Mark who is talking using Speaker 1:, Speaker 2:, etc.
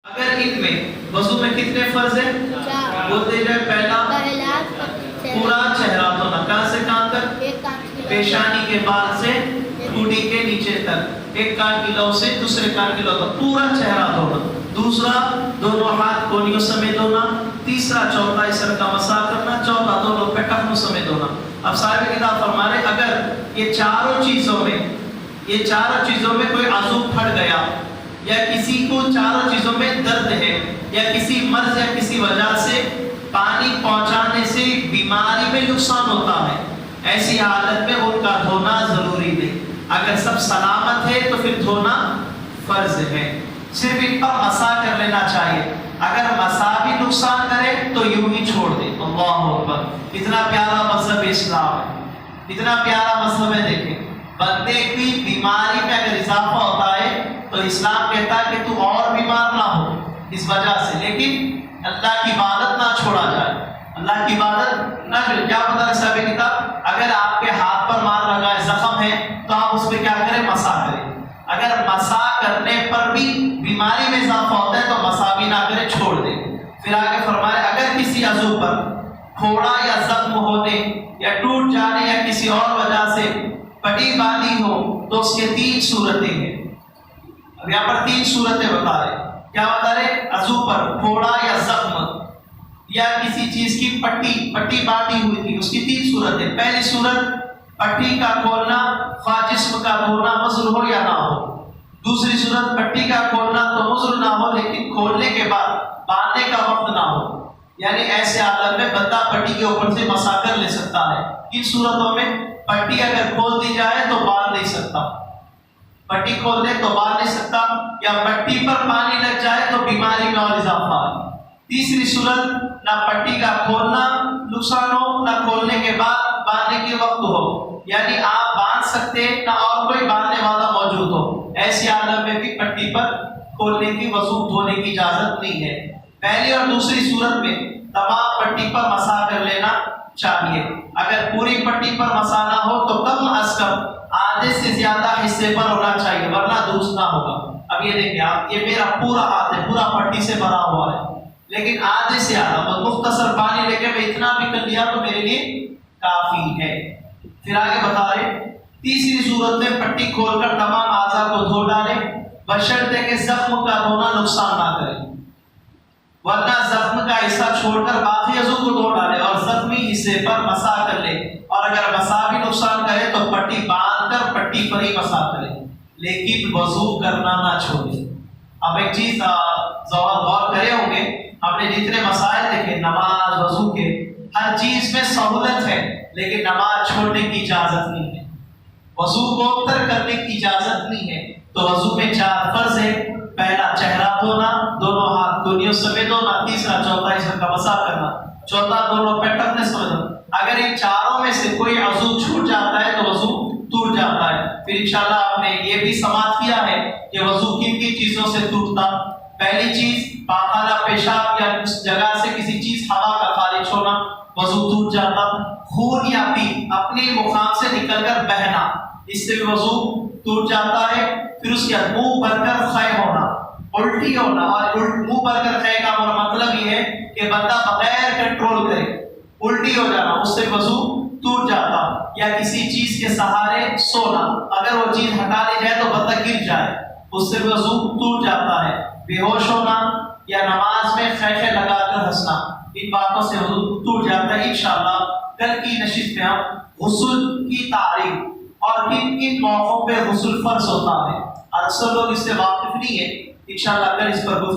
Speaker 1: اگر ان میں وضو میں کتنے فرض ہیں؟ بولتے جائے پہلا پورا چہرہ دھونا، کہاں سے کہاں تک؟ پیشانی کے بال سے ٹھوڈی کے نیچے تک، ایک کان کی لو سے دوسرے کان کی لو تک پورا چہرہ دھونا، دوسرا دونوں ہاتھ کونیوں سمیت دھونا، تیسرا چوتھا اس طرح کا مسح کرنا، چوتھا دونوں پیٹھوں سمیت دھونا۔ اب صاحب کتاب فرما رہے اگر یہ چاروں چیزوں میں کوئی عضو پھٹ گیا یا کسی کو چاروں چیزوں میں درد ہے یا کسی مرض یا کسی وجہ سے پانی پہنچانے سے بیماری میں نقصان ہوتا ہے، ایسی حالت میں ان کا دھونا ضروری نہیں۔ اگر سب سلامت ہے تو پھر دھونا فرض ہے، صرف ان پر مسح کر لینا چاہیے۔ اگر مسح بھی نقصان کرے تو یوں ہی چھوڑ دے۔ اللہ اکبر، اتنا پیارا مذہب اسلام ہے، اتنا پیارا مذہب ہے۔ دیکھیں بندے کی بیماری میں اگر اضافہ ہوتا ہے تو اسلام کہتا ہے کہ تو اور بیمار نہ ہو اس وجہ سے، لیکن اللہ کی عبادت نہ چھوڑا جائے، اللہ کی عبادت نہ چھوڑے۔ کیا بتا رہے صاحب کتاب؟ اگر آپ کے ہاتھ پر مار لگا ہے، زخم ہے، تو آپ اس پہ کیا کریں؟ مسح کریں۔ اگر مسح کرنے پر بھی بیماری میں اضافہ ہوتا ہے تو مسح بھی نہ کریں، چھوڑ دیں۔ پھر آگے فرمائے اگر کسی عضو پر پھوڑا یا زخم ہونے یا ٹوٹ جانے یا کسی اور وجہ سے پٹی باندھی ہو تو اس کے 3 صورتیں ہیں۔ اب یہاں پر 3 صورتیں بتا رہے۔ کیا بتا رہے؟ عضو پر پھوڑا یا زخم یا کسی چیز کی پٹی باندھی ہوئی تھی، اس کی 3 صورتیں۔ پہلی صورت پٹی کا کھولنا، خواہ جسم کا دھونا مضر ہو یا نہ ہو۔ دوسری صورت پٹی کا کھولنا تو مضر نہ ہو لیکن کھولنے کے بعد باندھنے کا وقت نہ ہو، یعنی ایسے حالت میں بندہ پٹی کے اوپر سے مسح کر لے سکتا ہے۔ ان صورتوں میں پٹی اگر کھول دی جائے تو باندھ نہیں سکتا، پٹی کھول دے تو باندھ نہیں سکتا، یا پٹی پر پانی لگ جائے تو بیماری میں اور اضافہ ہے۔ تیسری صورت نہ پٹی کا کھولنا نقصان ہو نہ کھولنے کے بعد باندھنے کے وقت ہو، یعنی آپ باندھ سکتے نہ اور کوئی باندھنے والا موجود ہو، ایسی حالت میں بھی پٹی پر کھولنے کی وضو دھونے کی اجازت نہیں ہے۔ پہلی اور دوسری صورت میں تمام پٹی پر مسح کر لینا چاہیے۔ اگر پوری پٹی پر مسح نہ ہو تو کم از کم آدھے سے زیادہ حصے پر ہونا چاہیے ورنہ درست نہ ہوگا۔ اب یہ دیکھیں آپ، یہ میرا پورا ہاتھ ہے، پورا پٹی سے بھرا ہوا ہے، لیکن آدھے سے زیادہ مختصر پانی لے کے میں اتنا بھی کر لیا تو میرے لیے کافی ہے۔ پھر آگے بتا رہے تیسری صورت میں پٹی کھول کر تمام اعضاء کو دھو ڈالے بشرطے کہ زخم کا دھونا نقصان نہ کرے، ورنہ زخم کا حصہ چھوڑ کر باقی عضو کو دھو ڈالے اور زخمی حصے پر مسح کر لے، اور اگر مسح بھی نقصان کرے تو پٹی باندھ کر پٹی پر ہی مسح کرے، لیکن وضو کرنا نہ چھوڑے۔ اب ایک چیز غور کرے ہوں گے، ہم نے جتنے مسائل دیکھے نماز وضو کے، ہر چیز میں سہولت ہے لیکن نماز چھوڑنے کی اجازت نہیں ہے، وضو کو ترک کرنے کی اجازت نہیں ہے۔ تو وضو میں 4 فرض ہے، پہلا چہرہ دھونا، دونوں ہاتھ کونیوں سمیت دھونا، تیسرا چوتھا اس کا مسح کرنا، چوتھا دونوں پیٹھوں سمیت دھونا۔ اگر ان چاروں میں سے کوئی عضو چھوٹ جاتا ہے تو وضو ٹوٹ جاتا ہے۔ پھر انشاءاللہ آپ نے یہ بھی سماعت کیا ہے کہ وضو کن کن چیزوں سے ٹوٹتا۔ پہلی چیز پاخانہ پیشاب یا اس جگہ سے کسی چیز ہوا کا خارج ہونا، وضو ٹوٹ جاتا۔ خون یا پی اپنی مقام سے نکل کر بہنا، اس سے بھی وضو ٹوٹ جاتا ہے۔ پھر اس کے بعد منہ بھر کر خے ہونا، الٹی ہونا، اور منہ بھر کر خے کا مطلب یہ ہے کہ بندہ بغیر کنٹرول کرے الٹی ہو جانا، اس سے وضو ٹوٹ جاتا۔ یا کسی چیز کے سہارے سونا، اگر وہ چیز ہٹا لی جائے تو بندہ گر جائے، اس سے وضو ٹوٹ جاتا ہے۔ بے ہوش ہونا یا نماز میں خے لگا کر ہنسنا، ان باتوں سے وضو ٹوٹ جاتا ہے۔ انشاءاللہ کل کی نشست میں ہم غسل کی تعریف اور کن کن موقعوں پہ غسل فرض ہوتا ہے، اکثر لوگ اس سے واقف نہیں ہے، انشاءاللہ کل اس پر گفتگو